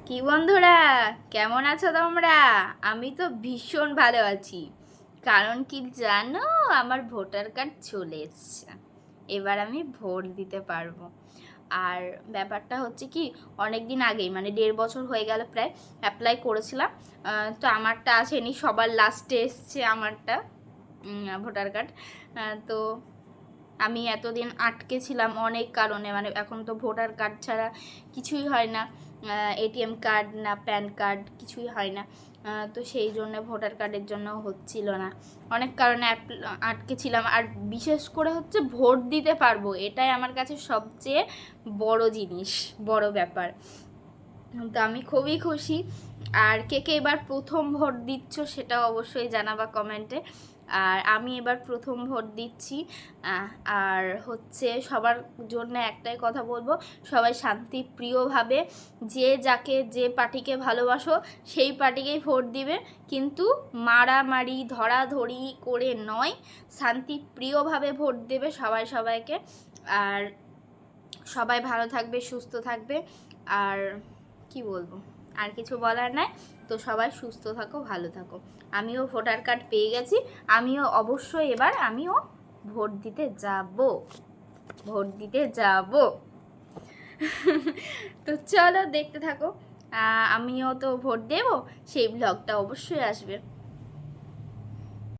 কি বন্ধুরা, কেমন আছো তোমরা? আমি তো ভীষণ ভালো আছি। কারণ কি জানো, আমার ভোটার কার্ড চলে এসছে। এবার আমি ভোট দিতে পারবো। আর ব্যাপারটা হচ্ছে কি, অনেক দিন আগেই মানে 1.5 বছর হয়ে গেল প্রায় অ্যাপ্লাই করেছিলাম। তো আমারটা আসেনি, সবার লাস্টে এসছে আমারটা ভোটার কার্ড। তো আমি এতদিন আটকে ছিলাম অনেক কারণে, মানে এখন তো ভোটার কার্ড ছাড়া কিছুই হয় না, এটিএম কার্ড না প্যান কার্ড কিছুই হয় না। তো সেই জন্য ভোটার কার্ডের জন্য হচ্ছিল না, অনেক কারণে আটকে ছিলাম। আর বিশেষ করে হচ্ছে ভোট দিতে পারবো, এটাই আমার কাছে সবচেয়ে বড় জিনিস, বড় ব্যাপার। তো আমি খুবই খুশি। আর কে কে এবার প্রথম ভোট দিচ্ছ সেটা অবশ্যই জানাবা কমেন্টে। আর আমি এবার প্রথম ভোট দিচ্ছি। আর হচ্ছে সবার জন্য একটাই কথা বলবো, সবাই শান্তিপ্রিয়ভাবে যে যাকে যে পার্টিকে ভালোবাসো সেই পার্টিকেই ভোট দিবে, কিন্তু মারামারি ধরাধরি করে নয়, শান্তিপ্রিয়ভাবে ভোট দেবে সবাই সবাইকে। আর সবাই ভালো থাকবে, সুস্থ থাকবে। আর কি বলবো, আর কিছু বলার নাই। তো সবাই সুস্থ থাকো, ভালো থাকো। আমিও ভোটার কার্ড পেয়ে গেছি, আমিও অবশ্যই এবার আমিও ভোট দিতে যাব, ভোট দিতে যাব। তো চলো দেখতে থাকো, আমিও তো ভোট দেব, সেই ব্লগটা অবশ্যই আসবে।